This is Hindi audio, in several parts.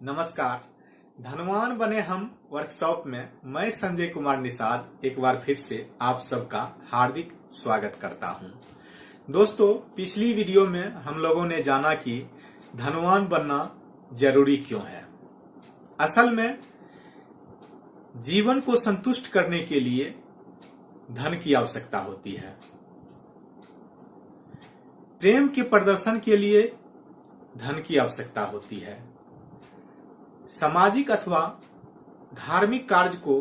नमस्कार। धनवान बने हम वर्कशॉप में मैं संजय कुमार निषाद एक बार फिर से आप सबका हार्दिक स्वागत करता हूं। दोस्तों, पिछली वीडियो में हम लोगों ने जाना कि धनवान बनना जरूरी क्यों है। असल में जीवन को संतुष्ट करने के लिए धन की आवश्यकता होती है। प्रेम के प्रदर्शन के लिए धन की आवश्यकता होती है। सामाजिक अथवा धार्मिक कार्य को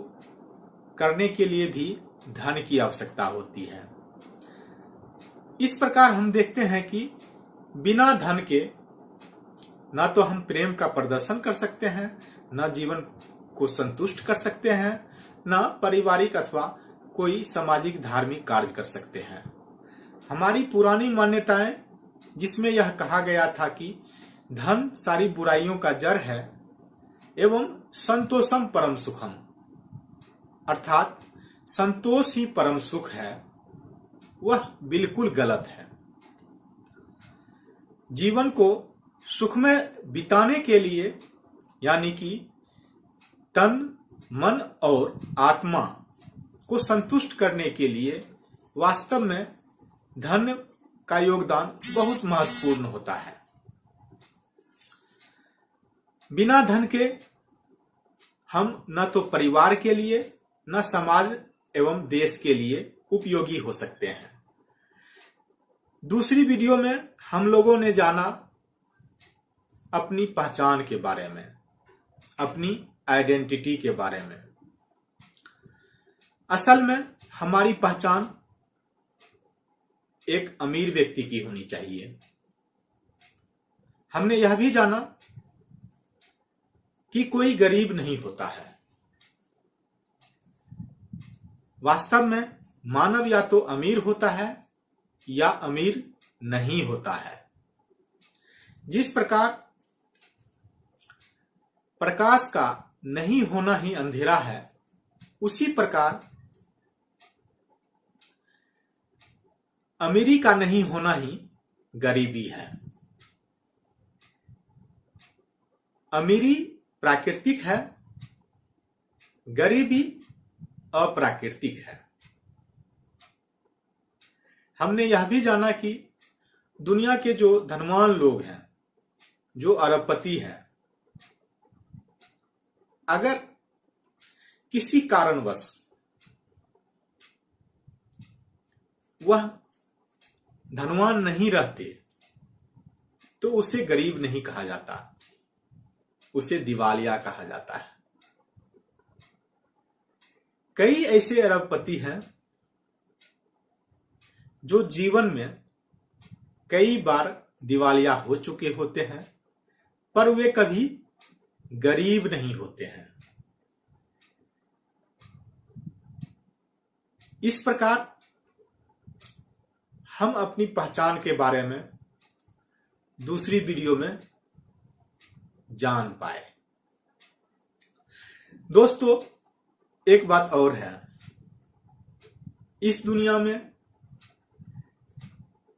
करने के लिए भी धन की आवश्यकता होती है। इस प्रकार हम देखते हैं कि बिना धन के ना तो हम प्रेम का प्रदर्शन कर सकते हैं, ना जीवन को संतुष्ट कर सकते हैं, ना पारिवारिक अथवा कोई सामाजिक धार्मिक कार्य कर सकते हैं। हमारी पुरानी मान्यताएं जिसमें यह कहा गया था कि धन सारी बुराइयों का जड़ है एवं संतोषम परम सुखम, अर्थात संतोष ही परम सुख है, वह बिल्कुल गलत है। जीवन को सुखमय बिताने के लिए यानी कि तन, मन और आत्मा को संतुष्ट करने के लिए वास्तव में धन का योगदान बहुत महत्वपूर्ण होता है। बिना धन के हम न तो परिवार के लिए न समाज एवं देश के लिए उपयोगी हो सकते हैं। दूसरी वीडियो में हम लोगों ने जाना अपनी पहचान के बारे में, अपनी आइडेंटिटी के बारे में। असल में हमारी पहचान एक अमीर व्यक्ति की होनी चाहिए। हमने यह भी जाना कि कोई गरीब नहीं होता है। वास्तव में मानव या तो अमीर होता है या अमीर नहीं होता है। जिस प्रकार प्रकाश का नहीं होना ही अंधेरा है, उसी प्रकार अमीरी का नहीं होना ही गरीबी है। अमीरी प्राकृतिक है, गरीबी अप्राकृतिक है। हमने यह भी जाना कि दुनिया के जो धनवान लोग हैं, जो अरबपति हैं, अगर किसी कारणवश वह धनवान नहीं रहते तो उसे गरीब नहीं कहा जाता, उसे दिवालिया कहा जाता है। कई ऐसे अरबपति हैं जो जीवन में कई बार दिवालिया हो चुके होते हैं, पर वे कभी गरीब नहीं होते हैं। इस प्रकार हम अपनी पहचान के बारे में दूसरी वीडियो में जान पाए। दोस्तों, एक बात और है, इस दुनिया में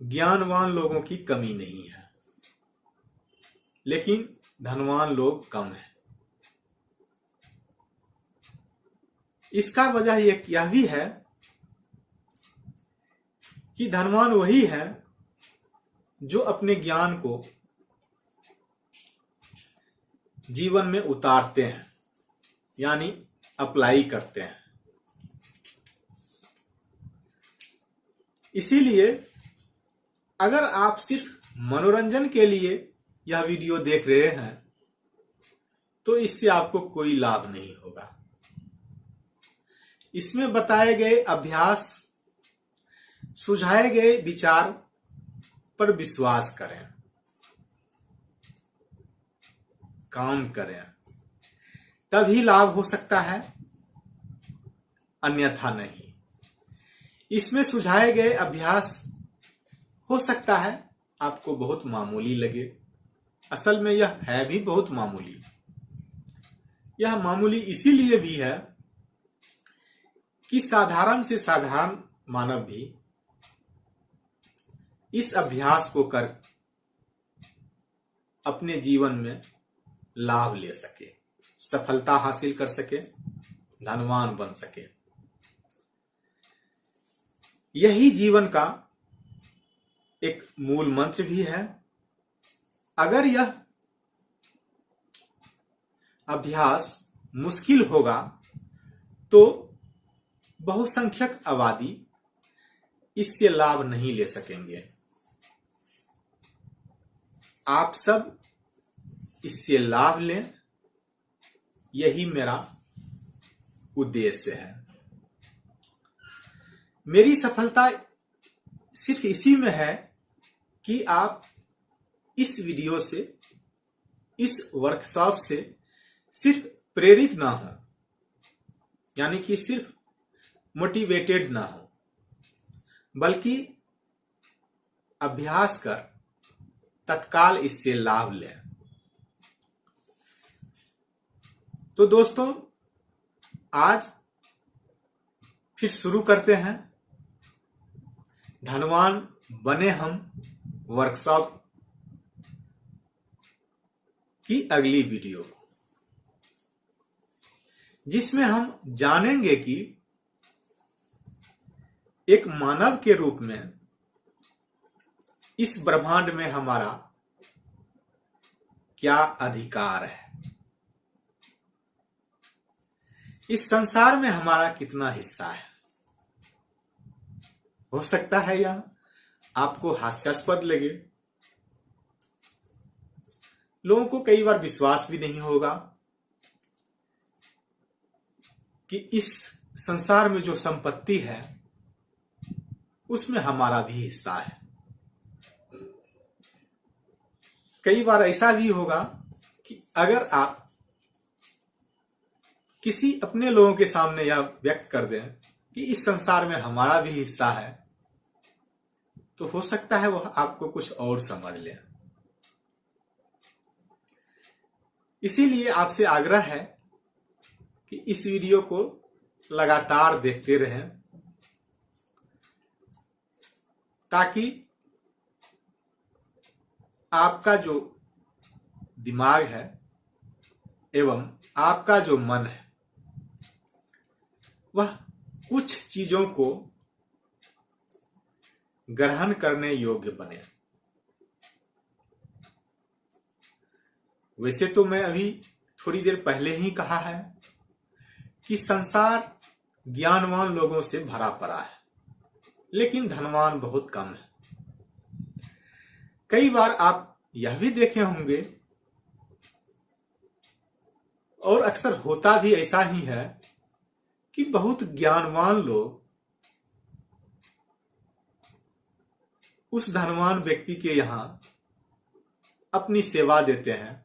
ज्ञानवान लोगों की कमी नहीं है, लेकिन धनवान लोग कम हैं। इसका वजह यह भी है कि धनवान वही है जो अपने ज्ञान को जीवन में उतारते हैं, यानी अप्लाई करते हैं। इसीलिए अगर आप सिर्फ मनोरंजन के लिए यह वीडियो देख रहे हैं तो इससे आपको कोई लाभ नहीं होगा। इसमें बताए गए अभ्यास, सुझाए गए विचार पर विश्वास करें, काम करें, तभी लाभ हो सकता है, अन्यथा नहीं। इसमें सुझाए गए अभ्यास हो सकता है आपको बहुत मामूली लगे, असल में यह है भी बहुत मामूली। यह मामूली इसीलिए भी है कि साधारण से साधारण मानव भी इस अभ्यास को कर अपने जीवन में लाभ ले सके, सफलता हासिल कर सके, धनवान बन सके। यही जीवन का एक मूल मंत्र भी है। अगर यह अभ्यास मुश्किल होगा तो बहुसंख्यक आबादी इससे लाभ नहीं ले सकेंगे। आप सब इससे लाभ लें, यही मेरा उद्देश्य है। मेरी सफलता सिर्फ इसी में है कि आप इस वीडियो से, इस वर्कशॉप से सिर्फ प्रेरित ना हो, यानी कि सिर्फ मोटिवेटेड ना हो, बल्कि अभ्यास कर तत्काल इससे लाभ लें। तो दोस्तों, आज फिर शुरू करते हैं धनवान बने हम वर्कशॉप की अगली वीडियो, जिसमें हम जानेंगे कि एक मानव के रूप में इस ब्रह्मांड में हमारा क्या अधिकार है, इस संसार में हमारा कितना हिस्सा है। हो सकता है यह आपको हास्यास्पद लगे, लोगों को कई बार विश्वास भी नहीं होगा कि इस संसार में जो संपत्ति है उसमें हमारा भी हिस्सा है। कई बार ऐसा भी होगा कि अगर आप किसी अपने लोगों के सामने यह व्यक्त कर दें कि इस संसार में हमारा भी हिस्सा है, तो हो सकता है वह आपको कुछ और समझ ले। इसीलिए आपसे आग्रह है कि इस वीडियो को लगातार देखते रहें, ताकि आपका जो दिमाग है एवं आपका जो मन है वह कुछ चीजों को ग्रहण करने योग्य बने। वैसे तो मैं अभी थोड़ी देर पहले ही कहा है कि संसार ज्ञानवान लोगों से भरा पड़ा है, लेकिन धनवान बहुत कम है। कई बार आप यह भी देखे होंगे, और अक्सर होता भी ऐसा ही है, कि बहुत ज्ञानवान लोग उस धनवान व्यक्ति के यहां अपनी सेवा देते हैं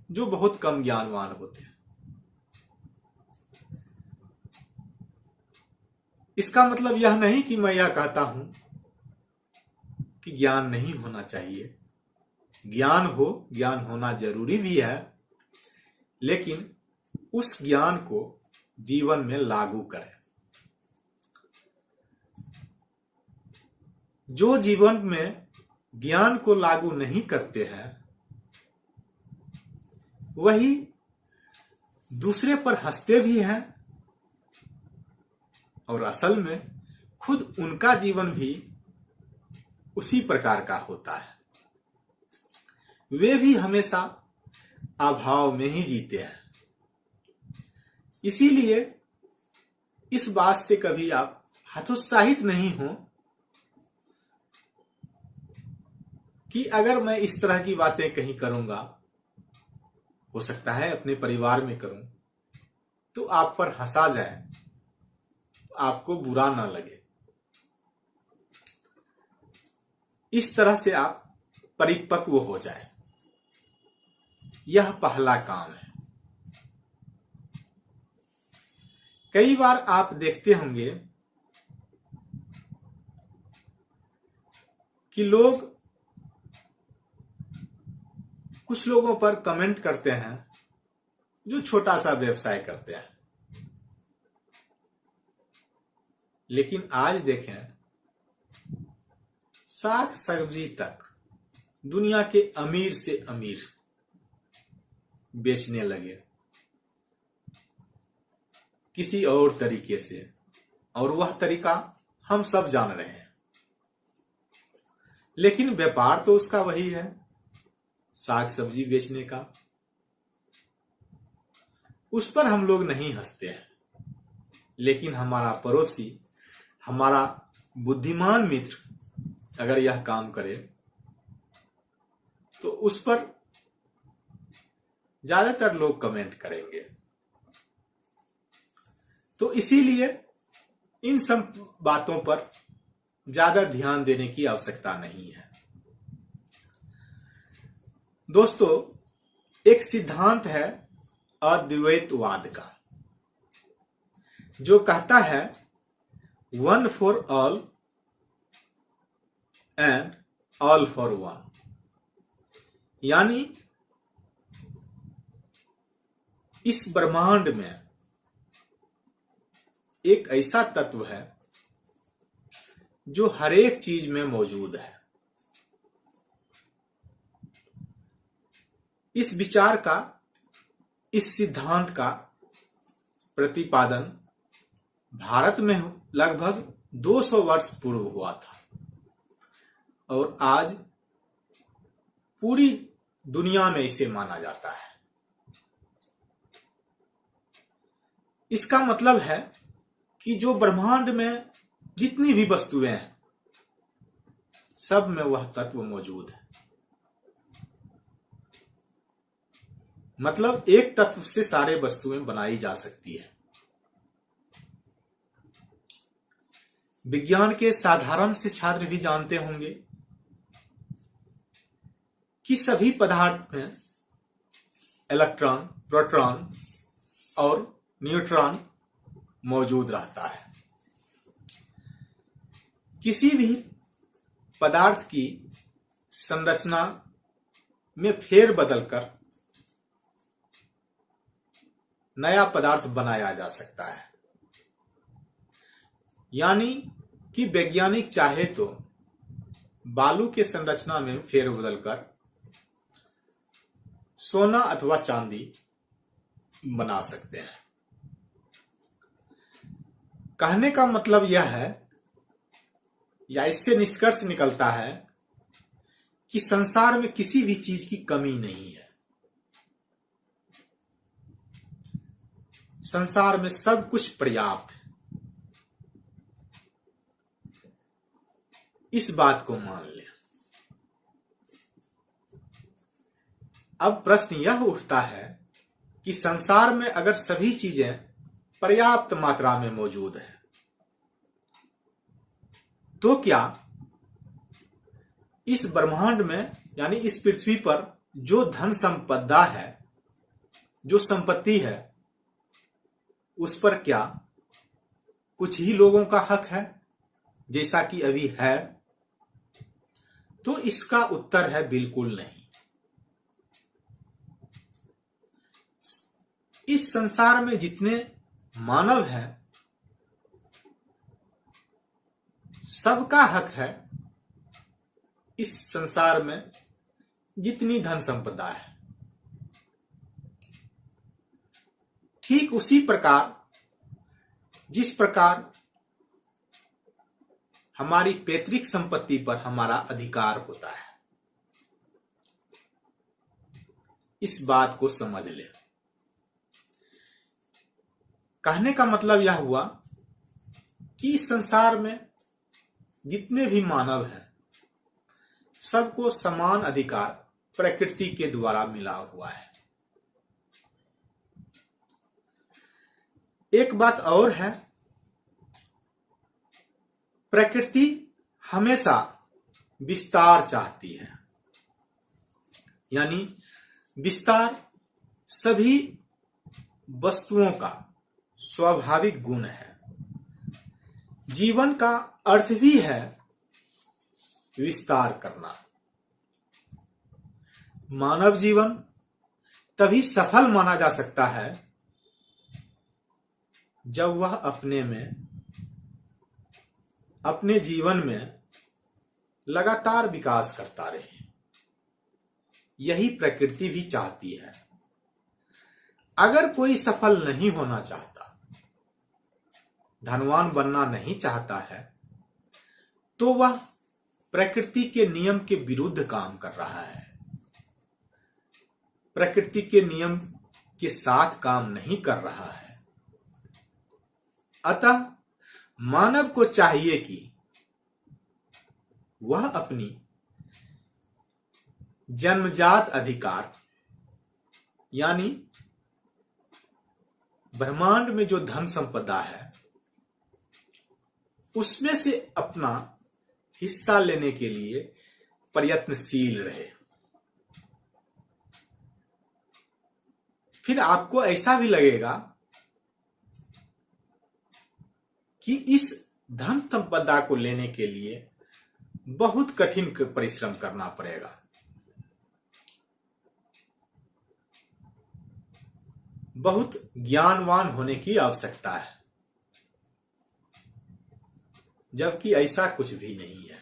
जो बहुत कम ज्ञानवान होते हैं। इसका मतलब यह नहीं कि मैं यह कहता हूं कि ज्ञान नहीं होना चाहिए। ज्ञान हो, ज्ञान होना जरूरी भी है, लेकिन उस ज्ञान को जीवन में लागू करें। जो जीवन में ज्ञान को लागू नहीं करते हैं, वही दूसरे पर हंसते भी हैं, और असल में खुद उनका जीवन भी उसी प्रकार का होता है। वे भी हमेशा अभाव में ही जीते हैं। इसीलिए इस बात से कभी आप हतोत्साहित नहीं हो कि अगर मैं इस तरह की बातें कहीं करूंगा, हो सकता है अपने परिवार में करूं तो आप पर हंसा जाए, आपको बुरा ना लगे। इस तरह से आप परिपक्व हो जाए, यह पहला काम है। कई बार आप देखते होंगे कि लोग कुछ लोगों पर कमेंट करते हैं जो छोटा सा व्यवसाय करते हैं, लेकिन आज देखें साग सब्जी तक दुनिया के अमीर से अमीर बेचने लगे किसी और तरीके से, और वह तरीका हम सब जान रहे हैं। लेकिन व्यापार तो उसका वही है, साग सब्जी बेचने का। उस पर हम लोग नहीं हंसते हैं, लेकिन हमारा पड़ोसी, हमारा बुद्धिमान मित्र अगर यह काम करे तो उस पर ज्यादातर लोग कमेंट करेंगे। तो इसीलिए इन सब बातों पर ज्यादा ध्यान देने की आवश्यकता नहीं है। दोस्तों, एक सिद्धांत है अद्वैतवाद का, जो कहता है one for all and all for one. यानी इस ब्रह्मांड में एक ऐसा तत्व है जो हर एक चीज में मौजूद है। इस विचार का, इस सिद्धांत का प्रतिपादन भारत में लगभग 200 वर्ष पूर्व हुआ था, और आज पूरी दुनिया में इसे माना जाता है। इसका मतलब है कि जो ब्रह्मांड में जितनी भी वस्तुएं हैं, सब में वह तत्व मौजूद है। मतलब एक तत्व से सारे वस्तुएं बनाई जा सकती है। विज्ञान के साधारण से छात्र भी जानते होंगे कि सभी पदार्थ में इलेक्ट्रॉन, प्रोटॉन और न्यूट्रॉन मौजूद रहता है। किसी भी पदार्थ की संरचना में फेरबदल कर नया पदार्थ बनाया जा सकता है। यानी कि वैज्ञानिक चाहे तो बालू के संरचना में फेरबदल कर सोना अथवा चांदी बना सकते हैं। कहने का मतलब यह है, या इससे निष्कर्ष निकलता है कि संसार में किसी भी चीज की कमी नहीं है। संसार में सब कुछ पर्याप्त है। इस बात को मान लें। अब प्रश्न यह उठता है कि संसार में अगर सभी चीजें पर्याप्त मात्रा में मौजूद है, तो क्या इस ब्रह्मांड में, यानी इस पृथ्वी पर जो धन संपदा है, जो संपत्ति है, उस पर क्या कुछ ही लोगों का हक है, जैसा कि अभी है? तो इसका उत्तर है बिल्कुल नहीं। इस संसार में जितने मानव हैं, सबका हक है इस संसार में जितनी धन संपदा है। ठीक उसी प्रकार जिस प्रकार हमारी पैतृक संपत्ति पर हमारा अधिकार होता है। इस बात को समझ ले। कहने का मतलब यह हुआ कि इस संसार में जितने भी मानव हैं, सबको समान अधिकार प्रकृति के द्वारा मिला हुआ है। एक बात और है, प्रकृति हमेशा विस्तार चाहती है। यानी विस्तार सभी वस्तुओं का स्वाभाविक गुण है। जीवन का अर्थ भी है विस्तार करना। मानव जीवन तभी सफल माना जा सकता है जब वह अपने जीवन में लगातार विकास करता रहे। यही प्रकृति भी चाहती है। अगर कोई सफल नहीं होना चाहता, धनवान बनना नहीं चाहता है, तो वह प्रकृति के नियम के विरुद्ध काम कर रहा है, प्रकृति के नियम के साथ काम नहीं कर रहा है। अतः मानव को चाहिए कि वह अपनी जन्मजात अधिकार यानी ब्रह्मांड में जो धन संपदा है उसमें से अपना हिस्सा लेने के लिए प्रयत्नशील रहे। फिर आपको ऐसा भी लगेगा कि इस धन संपदा को लेने के लिए बहुत कठिन परिश्रम करना पड़ेगा, बहुत ज्ञानवान होने की आवश्यकता है, जबकि ऐसा कुछ भी नहीं है।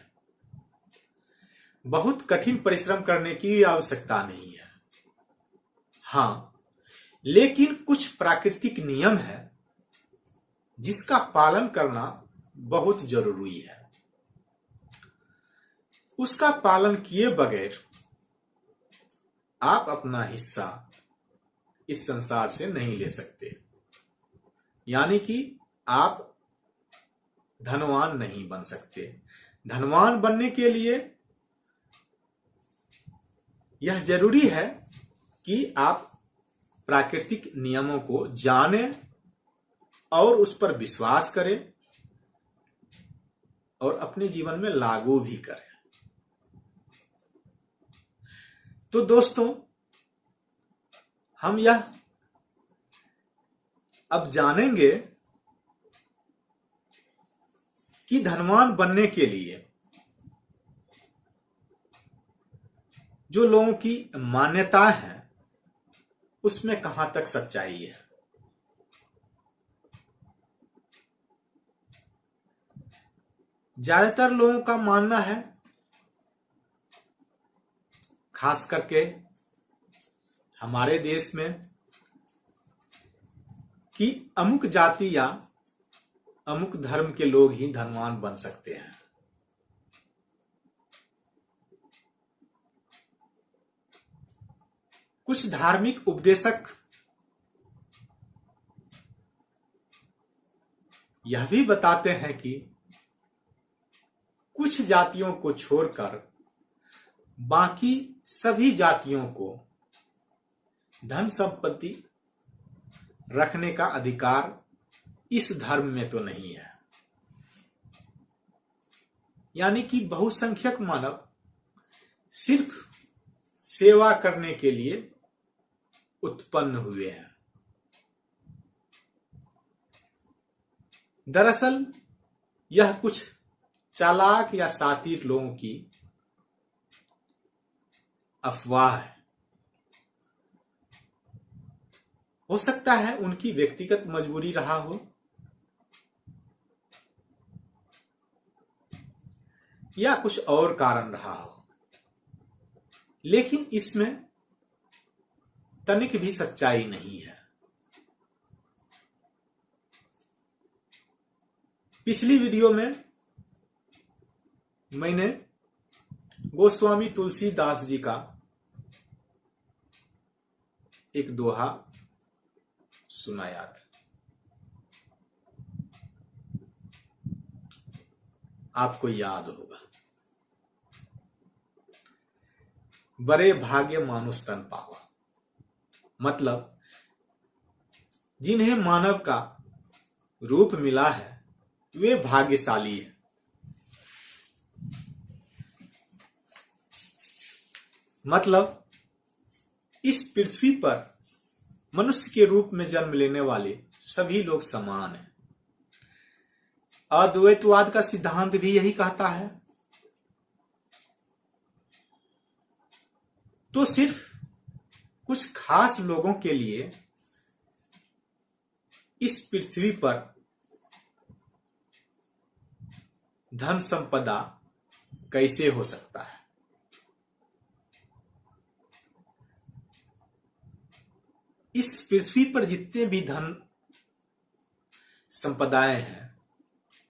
बहुत कठिन परिश्रम करने की आवश्यकता नहीं है। हाँ, लेकिन कुछ प्राकृतिक नियम है जिसका पालन करना बहुत जरूरी है। उसका पालन किए बगैर आप अपना हिस्सा इस संसार से नहीं ले सकते, यानी कि आप धनवान नहीं बन सकते। धनवान बनने के लिए यह जरूरी है कि आप प्राकृतिक नियमों को जानें और उस पर विश्वास करें और अपने जीवन में लागू भी करें। तो दोस्तों, हम यह अब जानेंगे कि धनवान बनने के लिए जो लोगों की मान्यता है उसमें कहां तक सच्चाई है। ज्यादातर लोगों का मानना है, खास करके हमारे देश में, कि अमुक जाति या अमुक धर्म के लोग ही धनवान बन सकते हैं। कुछ धार्मिक उपदेशक यह भी बताते हैं कि कुछ जातियों को छोड़कर बाकी सभी जातियों को धन संपत्ति रखने का अधिकार इस धर्म में तो नहीं है। यानी कि बहुसंख्यक मानव सिर्फ सेवा करने के लिए उत्पन्न हुए हैं। दरअसल यह कुछ चालाक या शातिर लोगों की अफवाह है। हो सकता है उनकी व्यक्तिगत मजबूरी रहा हो, या कुछ और कारण रहा हो, लेकिन इसमें तनिक भी सच्चाई नहीं है। पिछली वीडियो में मैंने गोस्वामी तुलसीदास जी का एक दोहा सुनाया था। आपको याद होगा, बड़े भाग्य मानुष तन पावा। मतलब जिन्हें मानव का रूप मिला है वे भाग्यशाली है। मतलब इस पृथ्वी पर मनुष्य के रूप में जन्म लेने वाले सभी लोग समान हैं। अद्वैतवाद का सिद्धांत भी यही कहता है। तो सिर्फ कुछ खास लोगों के लिए इस पृथ्वी पर धन संपदा कैसे हो सकता है? इस पृथ्वी पर जितने भी धन संपदाएं हैं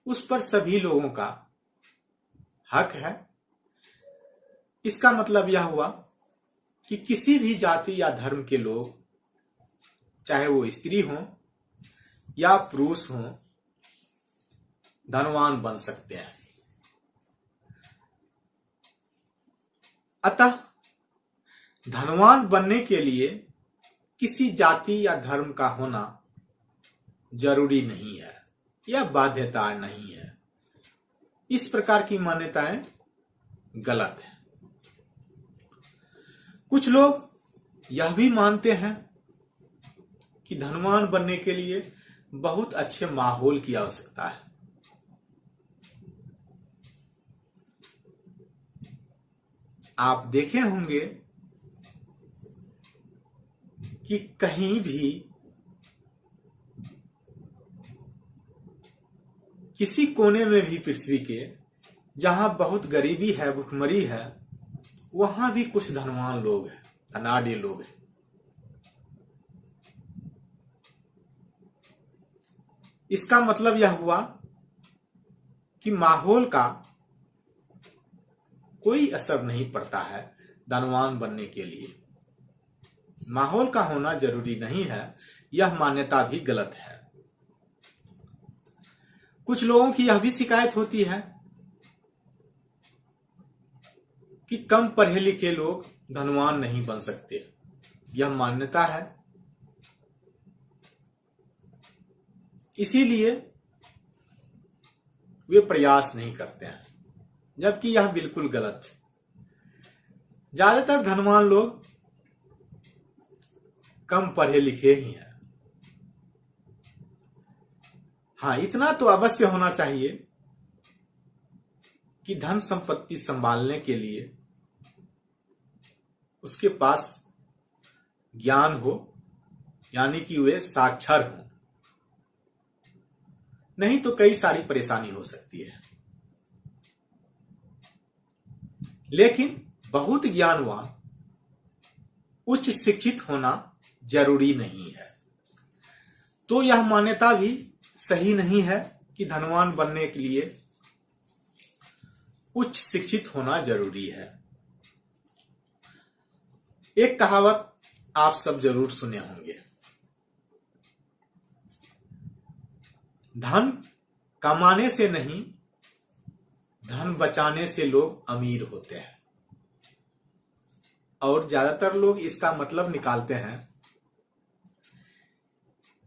उस पर सभी लोगों का हक है। इसका मतलब यह हुआ कि किसी भी जाति या धर्म के लोग, चाहे वो स्त्री हो या पुरुष हो, धनवान बन सकते हैं। अतः धनवान बनने के लिए किसी जाति या धर्म का होना जरूरी नहीं है या बाध्यता नहीं है। इस प्रकार की मान्यताएं गलत है। कुछ लोग यह भी मानते हैं कि धनवान बनने के लिए बहुत अच्छे माहौल की आवश्यकता है। आप देखे होंगे कि कहीं भी किसी कोने में भी पृथ्वी के जहां बहुत गरीबी है, भुखमरी है, वहां भी कुछ धनवान लोग हैं, धनाढ्य लोग हैं। इसका मतलब यह हुआ कि माहौल का कोई असर नहीं पड़ता है धनवान बनने के लिए। माहौल का होना जरूरी नहीं है, यह मान्यता भी गलत है। कुछ लोगों की यह भी शिकायत होती है कि कम पढ़े लिखे लोग धनवान नहीं बन सकते। यह मान्यता है, इसीलिए वे प्रयास नहीं करते हैं, जबकि यह बिल्कुल गलत है। ज्यादातर धनवान लोग कम पढ़े लिखे ही हैं। हाँ, इतना तो अवश्य होना चाहिए कि धन संपत्ति संभालने के लिए उसके पास ज्ञान हो, यानी कि वे साक्षर हो, नहीं तो कई सारी परेशानी हो सकती है। लेकिन बहुत ज्ञानवान, उच्च शिक्षित होना जरूरी नहीं है। तो यह मान्यता भी सही नहीं है कि धनवान बनने के लिए उच्च शिक्षित होना जरूरी है। एक कहावत आप सब जरूर सुने होंगे, धन कमाने से नहीं, धन बचाने से लोग अमीर होते हैं। और ज्यादातर लोग इसका मतलब निकालते हैं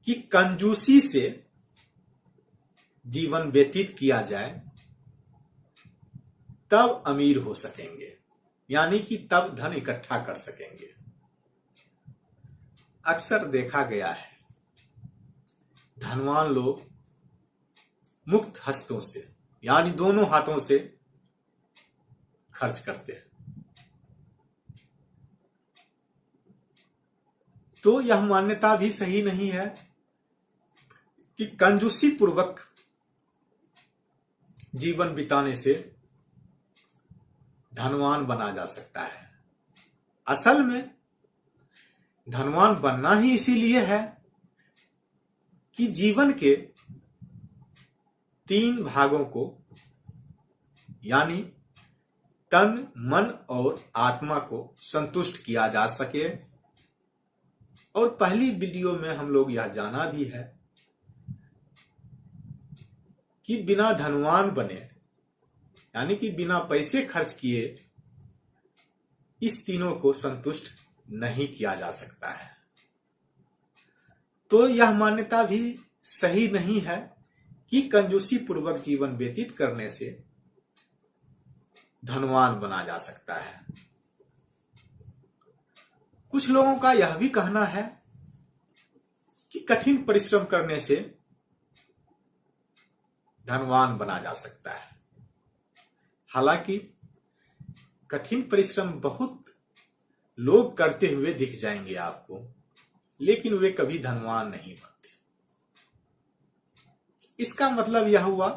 कि कंजूसी से जीवन व्यतीत किया जाए तब अमीर हो सकेंगे, यानी कि तब धन इकट्ठा कर सकेंगे। अक्सर देखा गया है धनवान लोग मुक्त हस्तों से, यानी दोनों हाथों से खर्च करते हैं। तो यह मान्यता भी सही नहीं है कि कंजूसी पूर्वक जीवन बिताने से धनवान बना जा सकता है। असल में धनवान बनना ही इसीलिए है कि जीवन के 3 भागों को, यानी तन, मन और आत्मा को संतुष्ट किया जा सके। और पहली वीडियो में हम लोग यह जाना भी है कि बिना धनवान बने, यानी कि बिना पैसे खर्च किए, इस तीनों को संतुष्ट नहीं किया जा सकता है। तो यह मान्यता भी सही नहीं है कि कंजूसी पूर्वक जीवन व्यतीत करने से धनवान बना जा सकता है। कुछ लोगों का यह भी कहना है कि कठिन परिश्रम करने से धनवान बना जा सकता है। हालांकि कठिन परिश्रम बहुत लोग करते हुए दिख जाएंगे आपको, लेकिन वे कभी धनवान नहीं बनते। इसका मतलब यह हुआ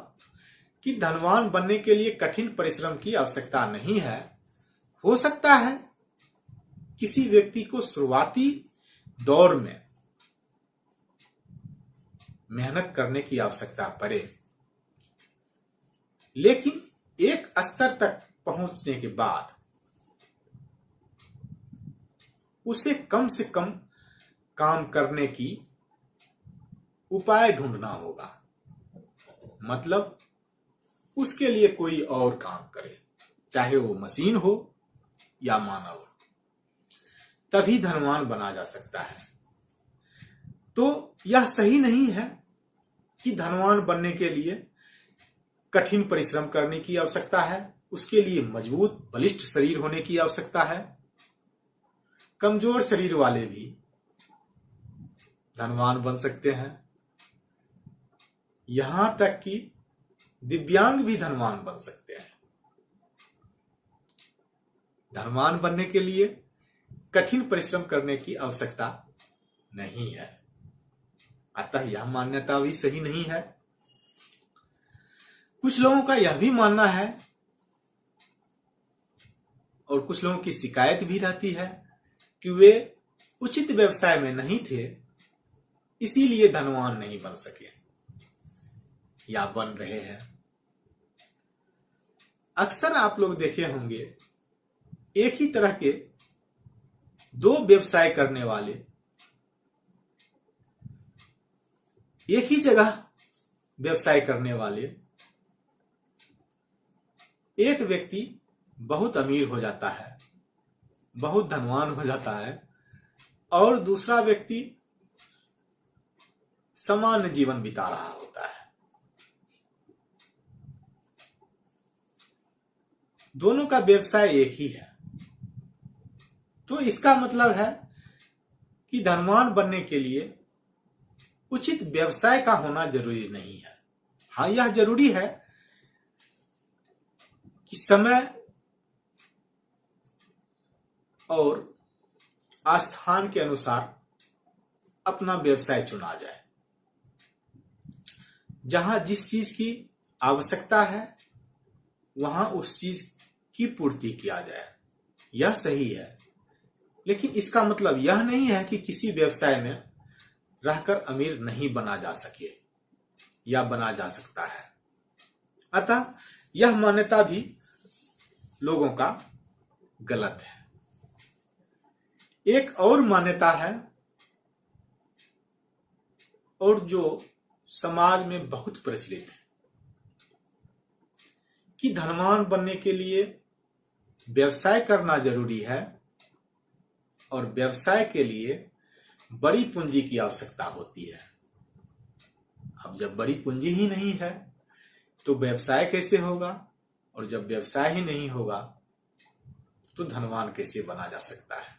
कि धनवान बनने के लिए कठिन परिश्रम की आवश्यकता नहीं है। हो सकता है किसी व्यक्ति को शुरुआती दौर में मेहनत करने की आवश्यकता पड़े, लेकिन एक स्तर तक पहुंचने के बाद उसे कम से कम काम करने की उपाय ढूंढना होगा। मतलब उसके लिए कोई और काम करे, चाहे वो मशीन हो या मानव, तभी धनवान बना जा सकता है। तो यह सही नहीं है कि धनवान बनने के लिए कठिन परिश्रम करने की आवश्यकता है, उसके लिए मजबूत बलिष्ठ शरीर होने की आवश्यकता है। कमजोर शरीर वाले भी धनवान बन सकते हैं, यहां तक कि दिव्यांग भी धनवान बन सकते हैं। धनवान बनने के लिए कठिन परिश्रम करने की आवश्यकता नहीं है, अतः यह मान्यता भी सही नहीं है। कुछ लोगों का यह भी मानना है और कुछ लोगों की शिकायत भी रहती है कि वे उचित व्यवसाय में नहीं थे, इसीलिए धनवान नहीं बन सके या बन रहे हैं। अक्सर आप लोग देखे होंगे, एक ही तरह के दो व्यवसाय करने वाले एक ही जगह व्यवसाय करने वाले, एक व्यक्ति बहुत अमीर हो जाता है, बहुत धनवान हो जाता है, और दूसरा व्यक्ति सामान्य जीवन बिता रहा होता है। दोनों का व्यवसाय एक ही है। तो इसका मतलब है कि धनवान बनने के लिए उचित व्यवसाय का होना जरूरी नहीं है। हाँ, यह जरूरी है कि समय और आस्थान के अनुसार अपना व्यवसाय चुना जाए। जहां जिस चीज की आवश्यकता है वहां उस चीज की पूर्ति किया जाए, यह सही है। लेकिन इसका मतलब यह नहीं है कि किसी व्यवसाय में रहकर अमीर नहीं बना जा सके या बना जा सकता है। अतः यह मान्यता भी लोगों का गलत है। एक और मान्यता है, और जो समाज में बहुत प्रचलित है, कि धनवान बनने के लिए व्यवसाय करना जरूरी है और व्यवसाय के लिए बड़ी पूंजी की आवश्यकता होती है। अब जब बड़ी पूंजी ही नहीं है तो व्यवसाय कैसे होगा, और जब व्यवसाय ही नहीं होगा तो धनवान कैसे बना जा सकता है।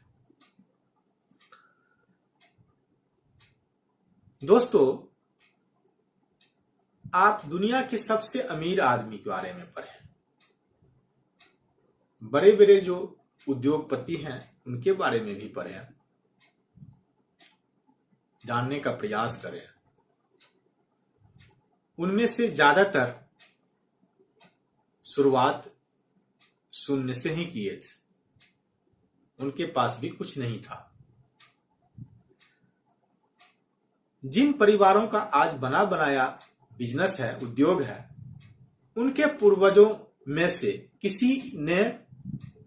दोस्तों, आप दुनिया के सबसे अमीर आदमी के बारे में पढ़ें, बड़े बड़े जो उद्योगपति हैं उनके बारे में भी पढ़ें, जानने का प्रयास करें। उनमें से ज्यादातर शुरुआत शून्य से ही किए थे, उनके पास भी कुछ नहीं था। जिन परिवारों का आज बना बनाया बिजनेस है, उद्योग है, उनके पूर्वजों में से किसी ने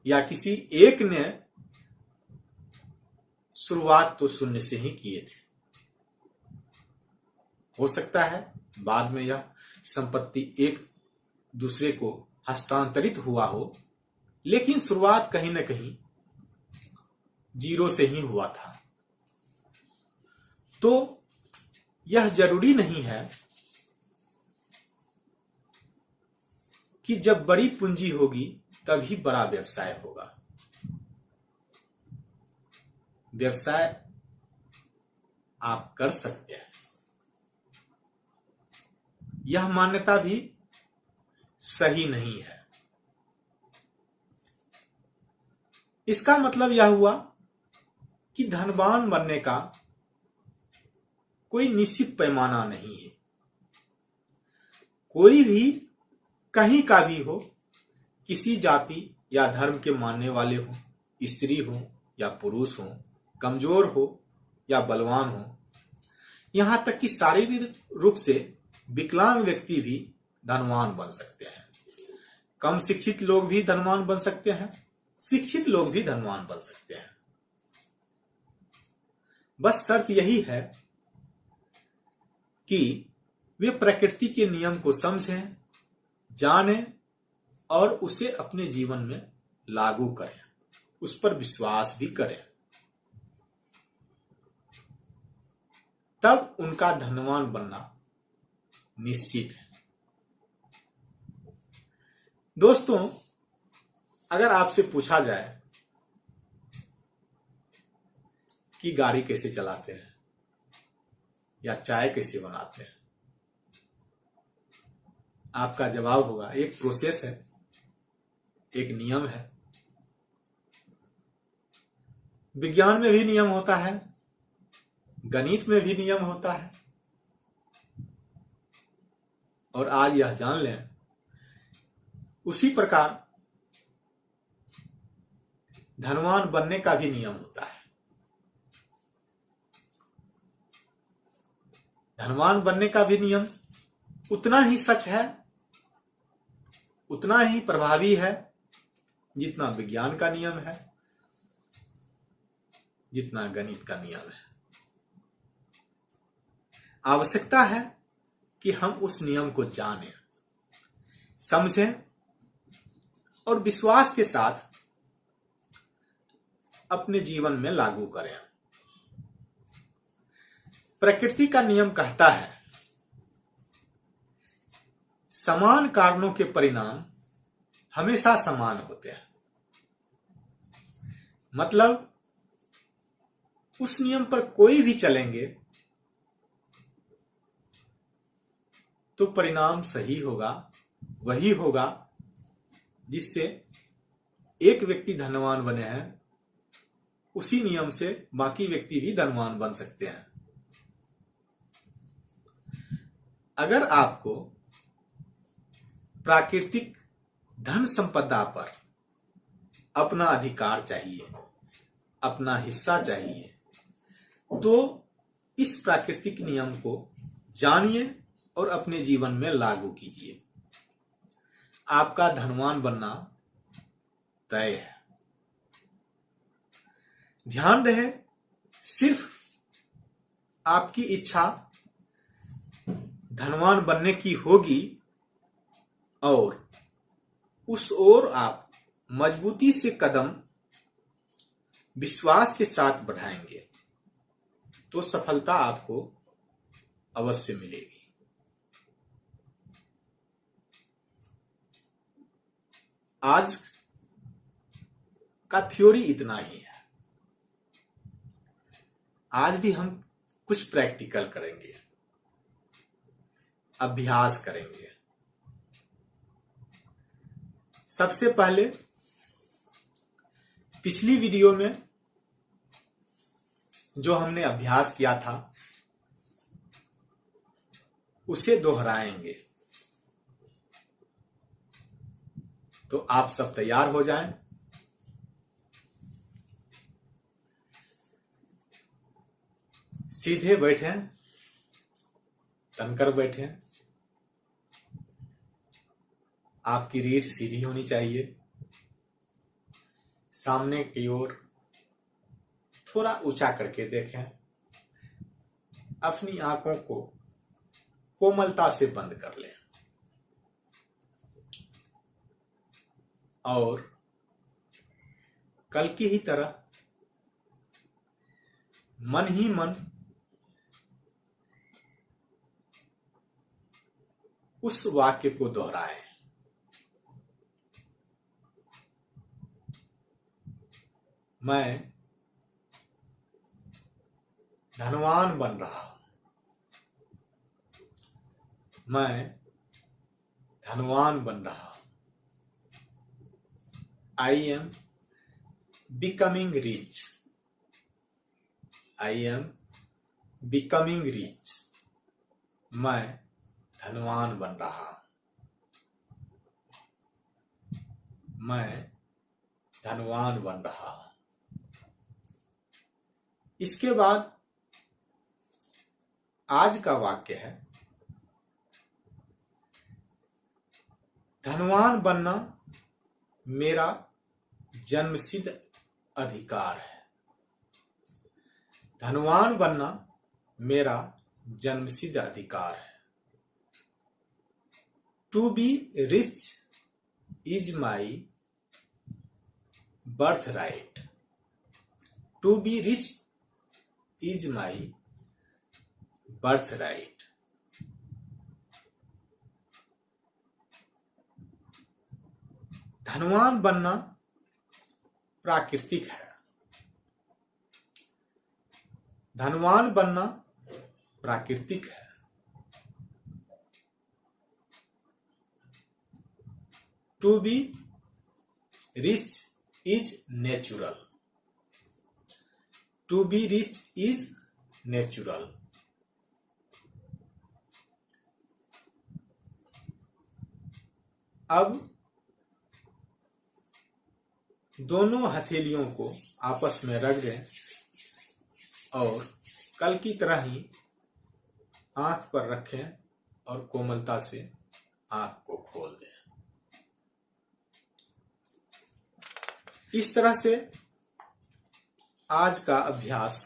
या किसी एक ने शुरुआत तो शून्य से ही किए थे। हो सकता है बाद में यह संपत्ति एक दूसरे को हस्तांतरित हुआ हो, लेकिन शुरुआत कहीं न कहीं जीरो से ही हुआ था। तो यह जरूरी नहीं है कि जब बड़ी पूंजी होगी तभी बड़ा व्यवसाय होगा। व्यवसाय आप कर सकते हैं, यह मान्यता भी सही नहीं है। इसका मतलब यह हुआ कि धनवान बनने का कोई निश्चित पैमाना नहीं है। कोई भी कहीं का भी हो, किसी जाति या धर्म के मानने वाले हो, स्त्री हो या पुरुष हो, कमजोर हो या बलवान हो, यहां तक कि शारीरिक रूप से विकलांग व्यक्ति भी धनवान बन सकते हैं। कम शिक्षित लोग भी धनवान बन सकते हैं, शिक्षित लोग भी धनवान बन सकते हैं। बस शर्त यही है कि वे प्रकृति के नियम को समझें, जानें और उसे अपने जीवन में लागू करें, उस पर विश्वास भी करें। तब उनका धनवान बनना निश्चित है। दोस्तों, अगर आपसे पूछा जाए कि गाड़ी कैसे चलाते हैं या चाय कैसे बनाते हैं, आपका जवाब होगा एक प्रोसेस है, एक नियम है। विज्ञान में भी नियम होता है, गणित में भी नियम होता है, और आज यह जान लें उसी प्रकार धनवान बनने का भी नियम होता है। धनवान बनने का भी नियम उतना ही सच है, उतना ही प्रभावी है जितना विज्ञान का नियम है, जितना गणित का नियम है। आवश्यकता है कि हम उस नियम को जानें, समझें और विश्वास के साथ अपने जीवन में लागू करें। प्रकृति का नियम कहता है समान कारणों के परिणाम हमेशा समान होते हैं। मतलब उस नियम पर कोई भी चलेंगे तो परिणाम सही होगा, वही होगा जिससे एक व्यक्ति धनवान बने हैं, उसी नियम से बाकी व्यक्ति भी धनवान बन सकते हैं। अगर आपको प्राकृतिक धन संपदा पर अपना अधिकार चाहिए, अपना हिस्सा चाहिए, तो इस प्राकृतिक नियम को जानिए और अपने जीवन में लागू कीजिए। आपका धनवान बनना तय है। ध्यान रहे, सिर्फ आपकी इच्छा धनवान बनने की होगी और उस ओर आप मजबूती से कदम विश्वास के साथ बढ़ाएंगे तो सफलता आपको अवश्य मिलेगी। आज का थ्योरी इतना ही है। आज भी हम कुछ प्रैक्टिकल करेंगे, अभ्यास करेंगे। सबसे पहले पिछली वीडियो में जो हमने अभ्यास किया था उसे दोहराएंगे। तो आप सब तैयार हो जाएं। सीधे बैठें, तनकर बैठें। आपकी रीढ़ सीधी होनी चाहिए। सामने की ओर थोड़ा ऊंचा करके देखें। अपनी आंखों को कोमलता से बंद कर लें और कल की ही तरह मन ही मन उस वाक्य को दोहराएं। मैं धनवान बन रहा हूं। मैं धनवान बन रहा हूं। I am becoming rich. I am becoming rich. मैं धनवान बन रहा हूं। मैं धनवान बन रहा हूं। इसके बाद आज का वाक्य है, धनवान बनना मेरा जन्मसिद्ध अधिकार है। धनवान बनना मेरा जन्मसिद्ध अधिकार है। To be rich is my birth right. To be rich is my birth right. धनवान बनना प्राकृतिक है। धनवान बनना प्राकृतिक है। To be rich is natural. To be rich is natural. अब दोनों हथेलियों को आपस में रख दें और कल की तरह ही आंख पर रखें और कोमलता से आंख को खोल दें। इस तरह से आज का अभ्यास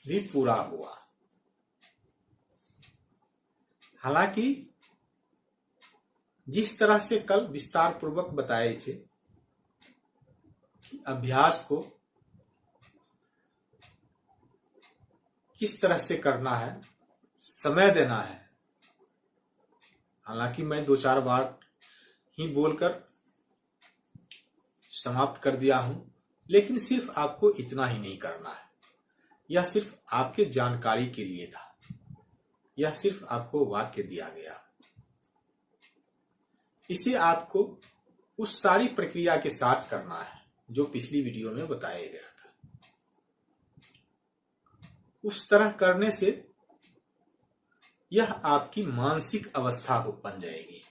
भी पूरा हुआ। हालांकि जिस तरह से कल विस्तार पूर्वक बताए थे कि अभ्यास को किस तरह से करना है, समय देना है। हालांकि मैं 2-4 बार ही बोलकर समाप्त कर दिया हूं, लेकिन सिर्फ आपको इतना ही नहीं करना है। यह सिर्फ आपके जानकारी के लिए था। यह सिर्फ आपको वाक्य दिया गया। इसे आपको उस सारी प्रक्रिया के साथ करना है जो पिछली वीडियो में बताया गया था। उस तरह करने से यह आपकी मानसिक अवस्था बन जाएगी।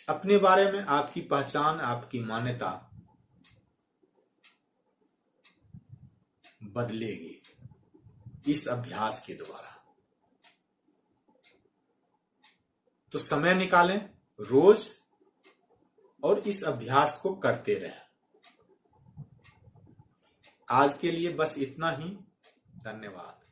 अपने बारे में आपकी पहचान, आपकी मान्यता बदलेगी इस अभ्यास के द्वारा। तो समय निकालें रोज और इस अभ्यास को करते रहें। आज के लिए बस इतना ही। धन्यवाद।